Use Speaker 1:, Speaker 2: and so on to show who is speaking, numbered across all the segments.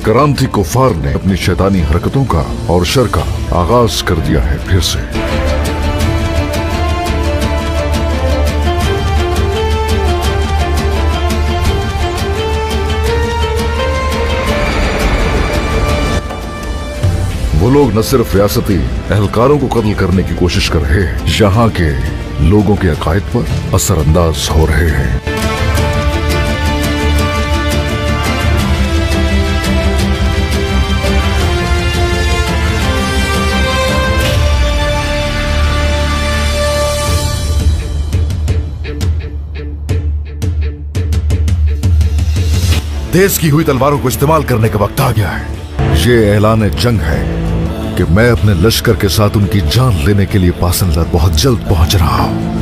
Speaker 1: करामती कुफार ने अपनी शैतानी हरकतों का और शर का आगाज कर दिया है फिर से। वो लोग न सिर्फ रियासती एहलकारों को कत्ल करने की कोशिश कर रहे हैं, यहाँ के लोगों के अकायद पर असरअंदाज हो रहे हैं। तेज की हुई तलवारों को इस्तेमाल करने का वक्त आ गया है। ये ऐलान जंग है कि मैं अपने लश्कर के साथ उनकी जान लेने के लिए पासंदर बहुत जल्द पहुंच रहा हूं।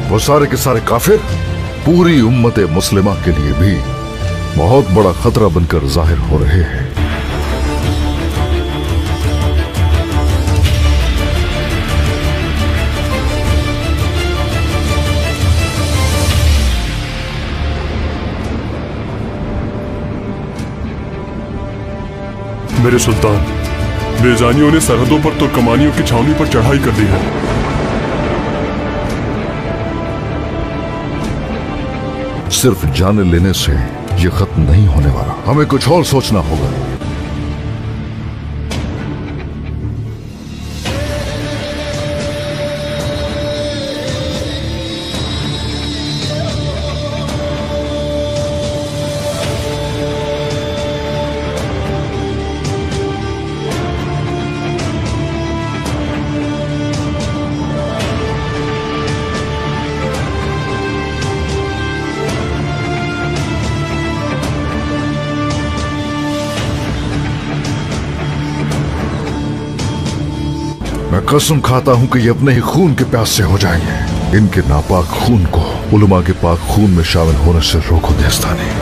Speaker 1: वो सारे के सारे काफिर पूरी उम्मत मुस्लिमा के लिए भी बहुत बड़ा खतरा बनकर जाहिर हो रहे हैं।
Speaker 2: मेरे सुल्तान, बेजानियों ने सरहदों पर तुर्कमानियों की छावनी पर चढ़ाई कर दी है।
Speaker 1: सिर्फ जान लेने से ये खत्म नहीं होने वाला, हमें कुछ और सोचना होगा। मैं कसम खाता हूं कि ये अपने ही खून के प्यास से हो जाएंगे। इनके नापाक खून को उलमा के पाक खून में शामिल होने से रोको देस्तानी।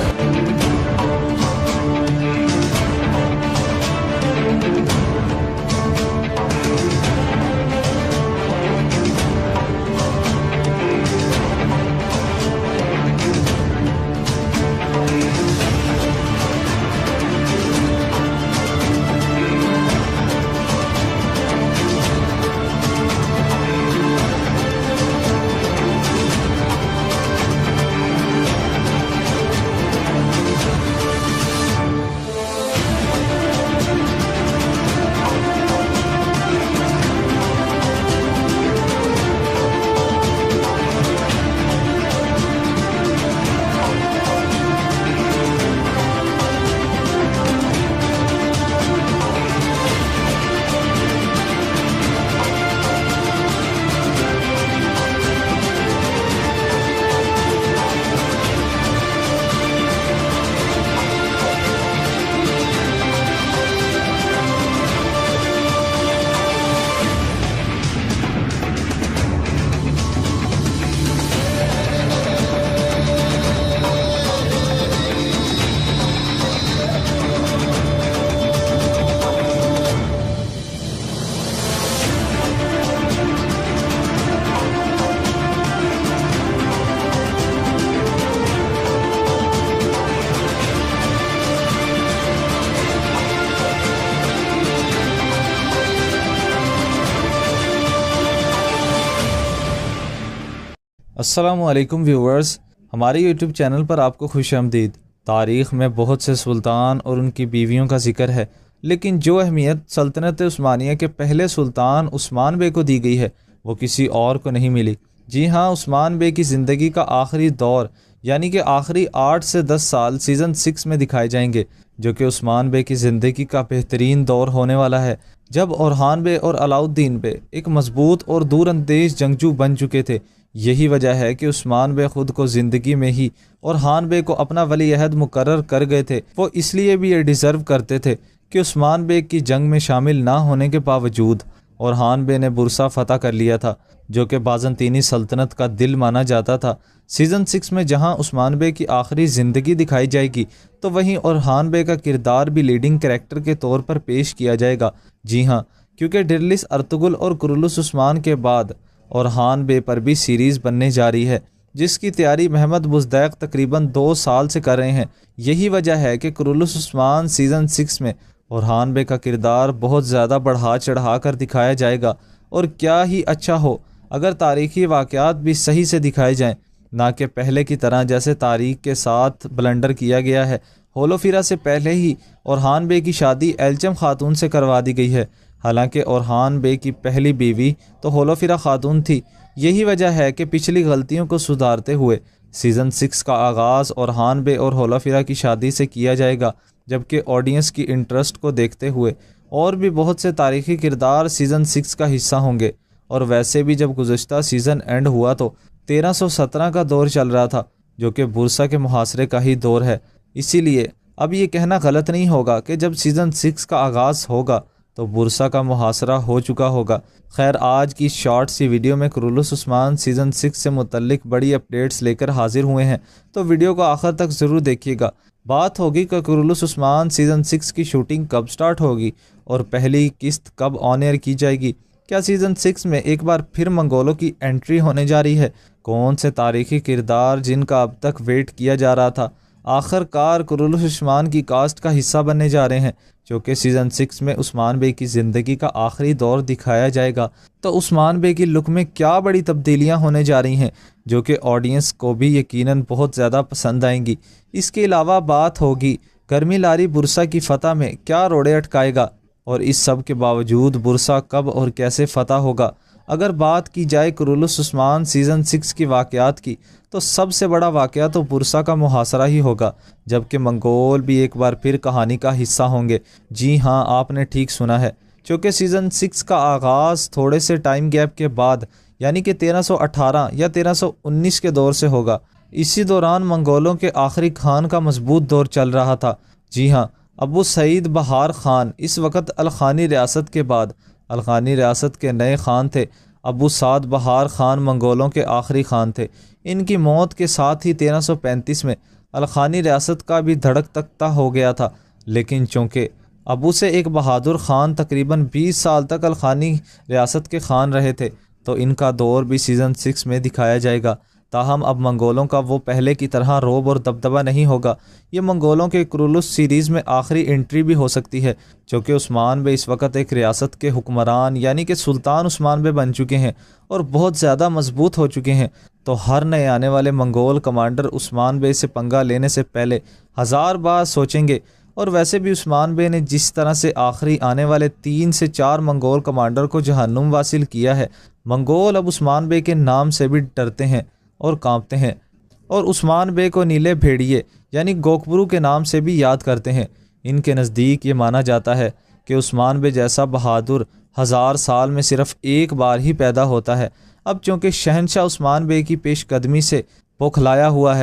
Speaker 3: अस्सलामुअलैकुम व्यूवर्स, हमारे यूट्यूब चैनल पर आपको खुशामदीद। तारीख़ में बहुत से सुल्तान और उनकी बीवियों का जिक्र है, लेकिन जो अहमियत सल्तनत उस्मानिया के पहले सुल्तान उस्मान बे को दी गई है वो किसी और को नहीं मिली। जी हाँ, उस्मान बे की ज़िंदगी का आखिरी दौर यानी कि आखिरी 8 से 10 साल सीज़न 6 में दिखाए जाएंगे, जो कि उस्मान बे की ज़िंदगी का बेहतरीन दौर होने वाला है, जब ओरहान बे और अलाउद्दीन बे एक मजबूत और दूरअंदेश जंगजू बन चुके थे। यही वजह है कि उस्मान बे खुद को ज़िंदगी में ही ओरहान बे को अपना वली अहद मुकर्रर कर गए थे। वो इसलिए भी ये डिज़र्व करते थे कि उस्मान बे की जंग में शामिल ना होने के बावजूद ओरहान बे ने बुरसा फ़तह कर लिया था, जो कि बाज़ंतीनी सल्तनत का दिल माना जाता था। सीज़न 6 में जहां उस्मान बे की आखिरी ज़िंदगी दिखाई जाएगी, तो वहीं ओरहान बे का किरदार भी लीडिंग कैरेक्टर के तौर पर पेश किया जाएगा। जी हाँ, क्योंकि डिरलिस अर्तुगरुल और कुरुलुस उस्मान के बाद ओरहान बे पर भी सीरीज़ बनने जा रही है, जिसकी तैयारी महमद बुज़दैक तकरीबन 2 साल से कर रहे हैं। यही वजह है कि कुरुलुस उस्मान सीज़न 6 में ओरहान बे का किरदार बहुत ज़्यादा बढ़ा चढ़ा कर दिखाया जाएगा। और क्या ही अच्छा हो अगर तारीख़ी वाक़यात भी सही से दिखाए जाएँ, ना कि पहले की तरह जैसे तारीख़ के साथ ब्लंडर किया गया है। होलोफिरा से पहले ही ओरहान बे की शादी एल्चम खातून से करवा दी गई है, हालांकि ओरहान बे की पहली बीवी तो होलोफिरा खातून थी। यही वजह है कि पिछली गलतियों को सुधारते हुए सीज़न 6 का आगाज़ ओरहान बे और होलोफिरा की शादी से किया जाएगा, जबकि ऑडियंस की इंटरेस्ट को देखते हुए और भी बहुत से तारीख़ी किरदार सीज़न 6 का हिस्सा होंगे। और वैसे भी जब गुज़श्ता सीज़न एंड हुआ तो 1317 का दौर चल रहा था, जो कि बुरसा के मुहासरे का ही दौर है। इसीलिए अब ये कहना गलत नहीं होगा कि जब सीज़न 6 का आगाज़ होगा तो बुरसा का मुहासरा हो चुका होगा। खैर, आज की शॉर्ट सी वीडियो में कुरुलुस उस्मान सीज़न 6 से मुतल्लिक बड़ी अपडेट्स लेकर हाजिर हुए हैं, तो वीडियो को आखिर तक ज़रूर देखिएगा। बात होगी कि कुरुलुस उस्मान सीज़न 6 की शूटिंग कब स्टार्ट होगी और पहली किस्त कब ऑन एयर की जाएगी। क्या सीज़न 6 में एक बार फिर मंगोलों की एंट्री होने जा रही है? कौन से तारीख़ी किरदार जिनका अब तक वेट किया जा रहा था आखिरकार कुरुलुस उस्मान की कास्ट का हिस्सा बनने जा रहे हैं, जो कि सीज़न 6 में उस्मान बे की ज़िंदगी का आखिरी दौर दिखाया जाएगा। तो उस्मान बे की लुक में क्या बड़ी तब्दीलियां होने जा रही हैं, जो कि ऑडियंस को भी यकीनन बहुत ज़्यादा पसंद आएंगी। इसके अलावा बात होगी गर्मी लारी बुरसा की फ़तह में क्या रोड़े अटकाएगा, और इस सब के बावजूद बुरसा कब और कैसे फ़तह होगा। अगर बात की जाए कुरुलुस उस्मान सीज़न 6 की वाक़यात की, तो सबसे बड़ा वाक़या तो बुरसा का मुहासरा ही होगा, जबकि मंगोल भी एक बार फिर कहानी का हिस्सा होंगे। जी हाँ, आपने ठीक सुना है, क्योंकि सीज़न 6 का आगाज़ थोड़े से टाइम गैप के बाद यानी कि 1318 या 1319 के दौर से होगा। इसी दौरान मंगोलों के आखिरी खान का मजबूत दौर चल रहा था। जी हाँ, अबू सईद बहार ख़ान इस वक्त अलखानी रियासत के बाद अलखानी रियासत के नए खान थे। अबू साद बहार ख़ान मंगोलों के आखिरी खान थे। इनकी मौत के साथ ही 1335 में अलखानी रियासत का भी धड़क तख्ता हो गया था, लेकिन चूँकि अबू से एक बहादुर ख़ान तकरीबन 20 साल तक अलखानी रियासत के ख़ान रहे थे, तो इनका दौर भी सीज़न 6 में दिखाया जाएगा। ताहम अब मंगोलों का वो पहले की तरह रोब और दबदबा नहीं होगा। ये मंगोलों के कुरुलुस सीरीज़ में आखिरी एंट्री भी हो सकती है, क्योंकि उस्मान बे इस वक्त एक रियासत के हुक्मरान यानी कि सुल्तान उस्मान बे बन चुके हैं और बहुत ज़्यादा मजबूत हो चुके हैं। तो हर नए आने वाले मंगोल कमांडर उस्मान बे से पंगा लेने से पहले 1000 बार सोचेंगे। और वैसे भी उस्मान बे ने जिस तरह से आखिरी आने वाले 3 से 4 मंगोल कमांडर को जहन्नुम वासिल किया है, मंगोल अब उस्मान बे के नाम से भी डरते हैं और कांपते हैं, और उस्मान बे को नीले भेड़िए यानी गोकबरू के नाम से भी याद करते हैं। इनके नज़दीक ये माना जाता है कि उस्मान बे जैसा बहादुर 1000 साल में सिर्फ एक बार ही पैदा होता है। अब चूँकि शहनशाह उस्मान बे की पेशकदमी से बौखलाया हुआ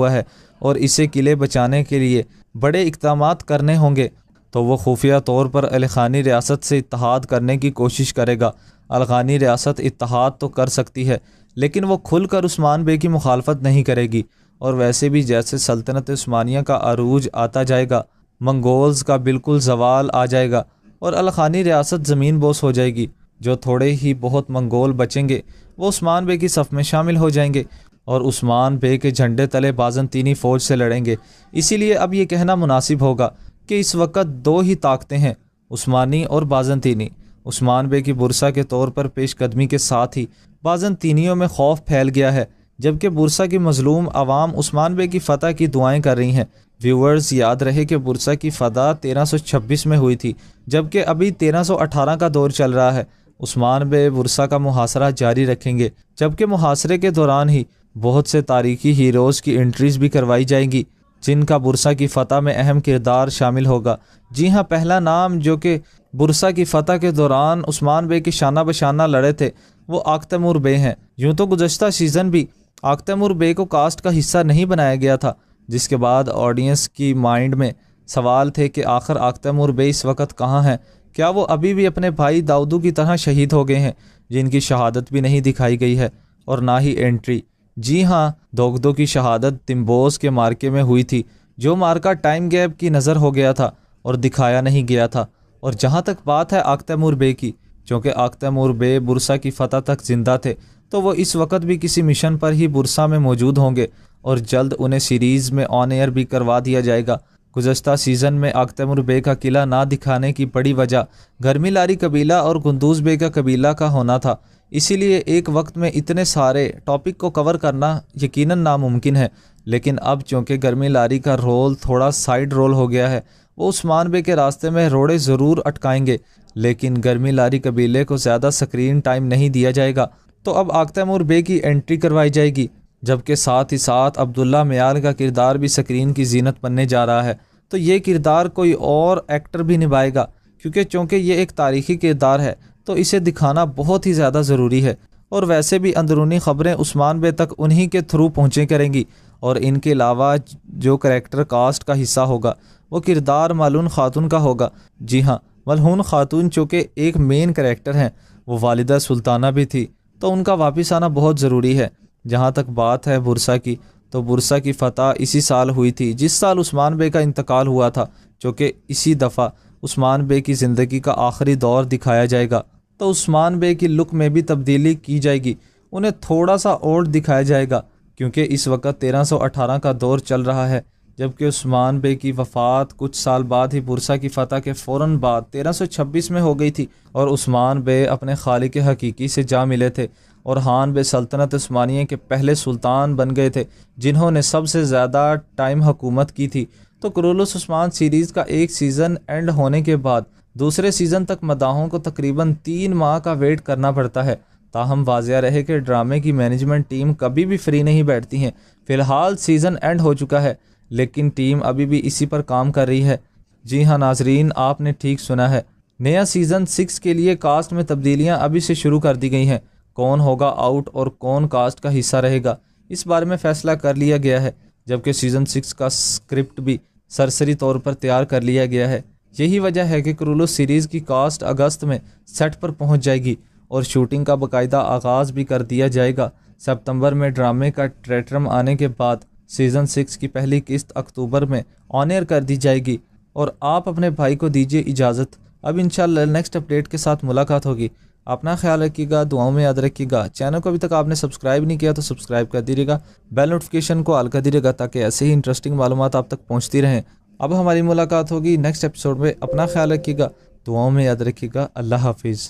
Speaker 3: है और इसे किले बचाने के लिए बड़े इक़दामात करने होंगे, तो वो खुफिया तौर पर अलखानी रियासत से इत्तहाद करने की कोशिश करेगा। अलखानी रियासत इत्तहाद तो कर सकती है, लेकिन वो खुलकर उस्मान बे की मुखालफत नहीं करेगी। और वैसे भी जैसे सल्तनत उस्मानिया का अरूज आता जाएगा, मंगोल्स का बिल्कुल जवाल आ जाएगा और अलखानी रियासत ज़मीन बोस हो जाएगी। जो थोड़े ही बहुत मंगोल बचेंगे वो उस्मान बे की सफ़ में शामिल हो जाएंगे और उस्मान बे के झंडे तले बाज़ंतीनी फ़ौज से लड़ेंगे। इसीलिए अब ये कहना मुनासिब होगा कि इस वक्त 2 ही ताकतें हैं, उस्मानी और बाज़ंतीनी। उस्मान बे की बुरसा के तौर पर पेशकदमी के साथ ही बाज़न तीनियों में खौफ फैल गया है, जबकि बुरसा की मजलूम आवाम उस्मान बे की फ़तह की दुआएं कर रही हैं। व्यूअर्स, याद रहे कि बुरसा की फ़तह 1326 में हुई थी, जबकि अभी 1318 का दौर चल रहा है। उस्मान बे बुरसा का मुहासरा जारी रखेंगे, जबकि मुहासरे के दौरान ही बहुत से तारीखी हीरोज़ की एंट्रीज भी करवाई जाएंगी, जिनका बुरसा की फ़तह में अहम किरदार शामिल होगा। जी हाँ, पहला नाम जो कि बुरसा की फ़तह के दौरान उस्मान बे की शाना बशाना लड़े थे वो आक तैमूर बे हैं। यूँ तो गुज़श्ता सीज़न भी आक तैमूर बे को कास्ट का हिस्सा नहीं बनाया गया था, जिसके बाद ऑडियंस की माइंड में सवाल थे कि आखिर आक तैमूर बे इस वक्त कहाँ हैं। क्या वो अभी भी अपने भाई दाऊदू की तरह शहीद हो गए हैं, जिनकी शहादत भी नहीं दिखाई गई है और ना ही एंट्री। जी हाँ, दोगदो की शहादत तिम्बोस के मार्के में हुई थी, जो मार्का टाइम गैप की नज़र हो गया था और दिखाया नहीं गया था। और जहाँ तक बात है आक तैमूर बे की, क्योंकि आक तैमूर बे बुरसा की फ़तह तक ज़िंदा थे, तो वो इस वक्त भी किसी मिशन पर ही बुरसा में मौजूद होंगे और जल्द उन्हें सीरीज़ में ऑन एयर भी करवा दिया जाएगा। गुज़श्ता सीज़न में आक तैमूर बे का किला ना दिखाने की बड़ी वजह गर्मी लारी कबीला और कुंदूज़ बे का कबीला का होना था, इसीलिए एक वक्त में इतने सारे टॉपिक को कवर करना यकीनन नामुमकिन है। लेकिन अब चूँकि गर्मी लारी का रोल थोड़ा साइड रोल हो गया है, वो उस्मान बे के रास्ते में रोड़े ज़रूर अटकाएंगे, लेकिन गर्मी लारी कबीले को ज़्यादा स्क्रीन टाइम नहीं दिया जाएगा। तो अब आक तैमूर बे की एंट्री करवाई जाएगी, जबकि साथ ही साथ अब्दुल्ला मियाल का किरदार भी स्क्रीन की जीनत बनने जा रहा है। तो ये किरदार कोई और एक्टर भी निभाएगा, क्योंकि चूँकि ये एक तारीख़ी किरदार है तो इसे दिखाना बहुत ही ज़्यादा ज़रूरी है। और वैसे भी अंदरूनी ख़बरें उस्मान बे तक उन्हीं के थ्रू पहुँचे करेंगी। और इनके अलावा जो करैक्टर कास्ट का हिस्सा होगा वो किरदार मलून खातून का होगा। जी हाँ, मलहून खातून चूँकि एक मेन करैक्टर हैं, वो वालिदा सुल्ताना भी थी, तो उनका वापस आना बहुत ज़रूरी है। जहाँ तक बात है बुरसा की, तो बुरसा की फ़तह इसी साल हुई थी जिस साल उस्मान बे का इंतकाल हुआ था, चूँकि इसी दफ़ा उस्मान बे की ज़िंदगी का आखिरी दौर दिखाया जाएगा। तो उस्मान बे की लुक में भी तब्दीली की जाएगी, उन्हें थोड़ा सा ओल्ड दिखाया जाएगा, क्योंकि इस वक्त 1318 का दौर चल रहा है, जबकि उस्मान बे की वफ़ात कुछ साल बाद ही बुरसा की फ़तह के फ़ौरन बाद 1326 में हो गई थी। और उस्मान बे अपने खालिक हकीकी से जा मिले थे और हान बे सल्तनत उस्मानिया के पहले सुल्तान बन गए थे, जिन्होंने सबसे ज़्यादा टाइम हुकूमत की थी। तो कुरुलुस उस्मान सीरीज़ का एक सीज़न एंड होने के बाद दूसरे सीज़न तक मदाहों को तकरीबन 3 माह का वेट करना पड़ता है। ताहम वाज़िया रहे कि ड्रामे की मैनेजमेंट टीम कभी भी फ्री नहीं बैठती हैं। फ़िलहाल सीज़न एंड हो चुका है, लेकिन टीम अभी भी इसी पर काम कर रही है। जी हाँ नाजरीन, आपने ठीक सुना है, नया सीज़न 6 के लिए कास्ट में तब्दीलियाँ अभी से शुरू कर दी गई हैं। कौन होगा आउट और कौन कास्ट का हिस्सा रहेगा, इस बारे में फ़ैसला कर लिया गया है, जबकि सीज़न 6 का स्क्रिप्ट भी सरसरी तौर पर तैयार कर लिया गया है। यही वजह है कि कुरुलुस सीरीज़ की कास्ट अगस्त में सेट पर पहुंच जाएगी और शूटिंग का बाकायदा आगाज़ भी कर दिया जाएगा। सितंबर में ड्रामे का ट्रेटरम आने के बाद सीज़न 6 की पहली किस्त अक्टूबर में ऑन एयर कर दी जाएगी। और आप अपने भाई को दीजिए इजाज़त, अब इंशाल्लाह नेक्स्ट अपडेट के साथ मुलाकात होगी। अपना ख्याल रखिएगा, दुआओं में याद रखिएगा। चैनल को अभी तक आपने सब्सक्राइब नहीं किया तो सब्सक्राइब कर दीजिएगा, बेल नोटिफिकेशन को ऑल कर दीजिएगा, ताकि ऐसे ही इंटरेस्टिंग मालूमात आप तक पहुँचती रहें। अब हमारी मुलाकात होगी नेक्स्ट एपिसोड में। अपना ख्याल रखिएगा, दुआओं में याद रखिएगा। अल्लाह हाफिज़।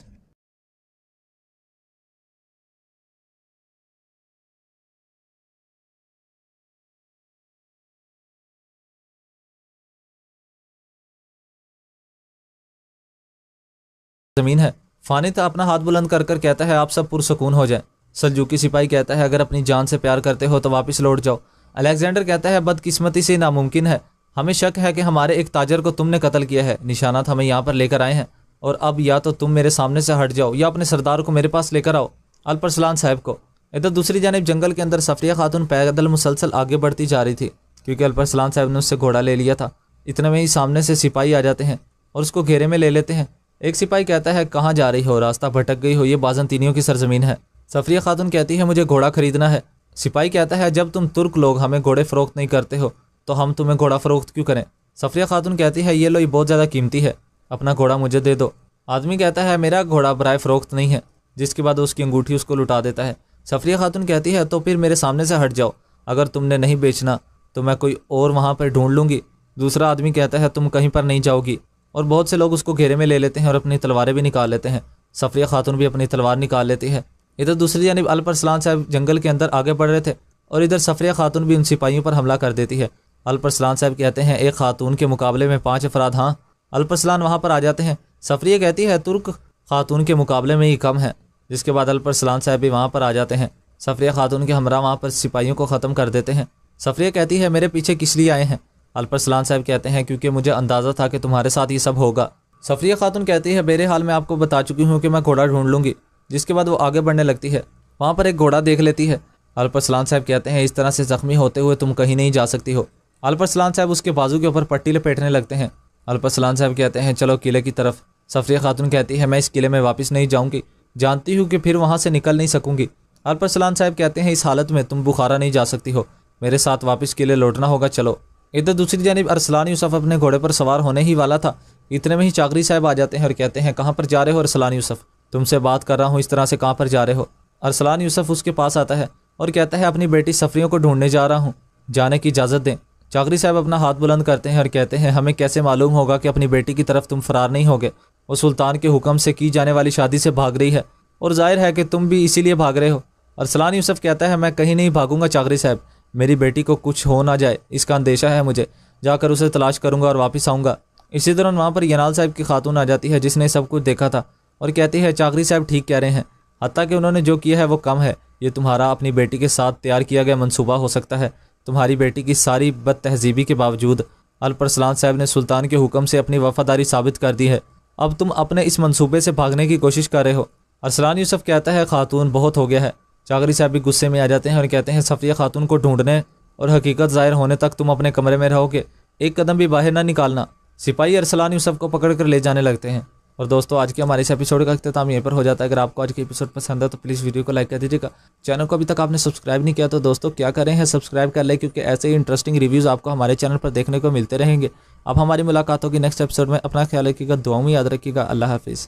Speaker 3: ज़मीन है। फ़ानी था अपना हाथ बुलंद कर कर कहता है आप सब पुरसकून हो जाएं। सल्जूकी सिपाही कहता है अगर अपनी जान से प्यार करते हो तो वापस लौट जाओ। अलेक्जेंडर कहता है बदकिस्मती से नामुमकिन है, हमें शक है कि हमारे एक ताजर को तुमने कत्ल किया है, निशानात हमें यहाँ पर लेकर आए हैं और अब या तो तुम मेरे सामने से हट जाओ या अपने सरदार को मेरे पास लेकर आओ, अल्परसलान साहब को। इधर दूसरी जानिब जंगल के अंदर सफरिया खातून पैदल मुसलसल आगे बढ़ती जा रही थी, क्योंकि अल्परसलान साहब ने उससे घोड़ा ले लिया था। इतने में ही सामने से सिपाही आ जाते हैं और उसको घेरे में ले लेते हैं। एक सिपाही कहता है कहाँ जा रही हो, रास्ता भटक गई हो, ये बाज़ंतीनियों की सरजमीन है। सफरिया खातून कहती है मुझे घोड़ा खरीदना है। सिपाही कहता है जब तुम तुर्क लोग हमें घोड़े फ़रोख्त नहीं करते हो तो हम तुम्हें घोड़ा फ़रोख्त क्यों करें। सफरिया खातून कहती है ये लो, ये बहुत ज़्यादा कीमती है, अपना घोड़ा मुझे दे दो। आदमी कहता है मेरा घोड़ा बराए फ़रोख्त नहीं है, जिसके बाद उसकी अंगूठी उसको लुटा देता है। सफरिया खातून कहती है तो फिर मेरे सामने से हट जाओ, अगर तुमने नहीं बेचना तो मैं कोई और वहाँ पर ढूंढ लूँगी। दूसरा आदमी कहता है तुम कहीं पर नहीं जाओगी, और बहुत से लोग उसको घेरे में ले लेते हैं और अपनी तलवारें भी निकाल लेते हैं। सफरिया खातून भी अपनी तलवार निकाल लेती है। इधर दूसरी जानिब अल्परसलान साहब जंगल के अंदर आगे बढ़ रहे थे और इधर सफरिया खातून भी उन सिपाहियों पर हमला कर देती है। अल्परसलान साहब कहते हैं एक खातून के मुकाबले में 5 अफराद। हाँ, अल्परसलान वहाँ पर आ जाते हैं। सफरिया कहती है तुर्क खातून के मुकाबले में ही कम है। जिसके बाद अल्परसलान साहब भी वहाँ पर आ जाते हैं। सफरिया खातून के हमरा वहाँ पर सिपाहियों को ख़त्म कर देते हैं। सफरिया कहती है मेरे पीछे किस लिए आए हैं? अल्परसलान साहब कहते हैं क्योंकि मुझे अंदाज़ा था कि तुम्हारे साथ ये सब होगा। सफरिया खातून कहती है मेरे हाल में आपको बता चुकी हूँ कि मैं घोड़ा ढूंढ लूँगी। जिसके बाद वो आगे बढ़ने लगती है। वहाँ पर एक घोड़ा देख लेती है। अल्परसलान साहब कहते हैं इस तरह से ज़ख्मी होते हुए तुम कहीं नहीं जा सकती हो। अल्परसलान साहब उसके बाजू के ऊपर पट्टी लपेटने लगते हैं। अल्परसलान साहब कहते हैं चलो किले की तरफ। सफरिया खातून कहती है मैं इस किले में वापस नहीं जाऊँगी, जानती हूँ कि फिर वहाँ से निकल नहीं सकूँगी। अल्परसलान साहब कहते हैं इस हालत में तुम बुखारा नहीं जा सकती हो, मेरे साथ वापस किले लौटना होगा, चलो। इधर दूसरी जानिब अरसलान यूसुफ अपने घोड़े पर सवार होने ही वाला था। इतने में ही चाकरी साहब आ जाते हैं और कहते हैं कहाँ पर जा रहे हो अरसलान यूसुफ? तुमसे बात कर रहा हूँ, इस तरह से कहाँ पर जा रहे हो? अरसलान यूसुफ उसके पास आता है और कहता है अपनी बेटी सफरियों को ढूंढने जा रहा हूँ, जाने की इजाज़त दें। चाकरी साहब अपना हाथ बुलंद करते हैं और कहते हैं हमें कैसे मालूम होगा कि अपनी बेटी की तरफ तुम फरार नहीं होगे? वो सुल्तान के हुक्म से की जाने वाली शादी से भाग रही है और जाहिर है कि तुम भी इसीलिए भाग रहे हो। अरसलान यूसुफ कहता है मैं कहीं नहीं भागूंगा चाकरी साहब, मेरी बेटी को कुछ हो ना जाए इसका अंदेशा है मुझे, जाकर उसे तलाश करूंगा और वापस आऊँगा। इसी दौरान वहाँ पर यनाल साहब की खातून आ जाती है जिसने सब कुछ देखा था और कहती है चाकरी साहब ठीक कह रहे हैं, हत्ता कि उन्होंने जो किया है वो कम है। ये तुम्हारा अपनी बेटी के साथ तैयार किया गया मंसूबा हो सकता है। तुम्हारी बेटी की सारी बद तहजीबी के बावजूद अल्परसलान साहब ने सुल्तान के हुक्म से अपनी वफादारी साबित कर दी है। अब तुम अपने इस मंसूबे से भागने की कोशिश कर रहे हो। अरसलान यूसुफ कहता है खातून बहुत हो गया है। चाकरी साहब भी गुस्से में आ जाते हैं और कहते हैं सफरिया खातून को ढूंढने और हकीकत ज़ाहिर होने तक तुम अपने कमरे में रहोगे, एक कदम भी बाहर ना निकालना। सिपाही अरसलान यूसुफ को पकड़ कर ले जाने लगते हैं। और दोस्तों आज के हमारे इस एपिसोड का अख्ताम यहीं पर हो जाता है। अगर आपको आज की एपिसोड पसंद है तो प्लीज़ वीडियो को लाइक कर दीजिएगा। चैनल को अभी तक आपने सब्सक्राइब नहीं किया तो दोस्तों क्या करें हैं, सब्सक्राइब कर लें, क्योंकि ऐसे ही इंटरेस्टिंग रिव्यूज़ आपको हमारे चैनल पर देखने को मिलते रहेंगे। अब हमारी मुलाकात होगी नेक्स्ट एपिसोड में। अपना ख्याल रखिएगा, दुआओं में याद रखिएगा। अल्लाह हाफिज़।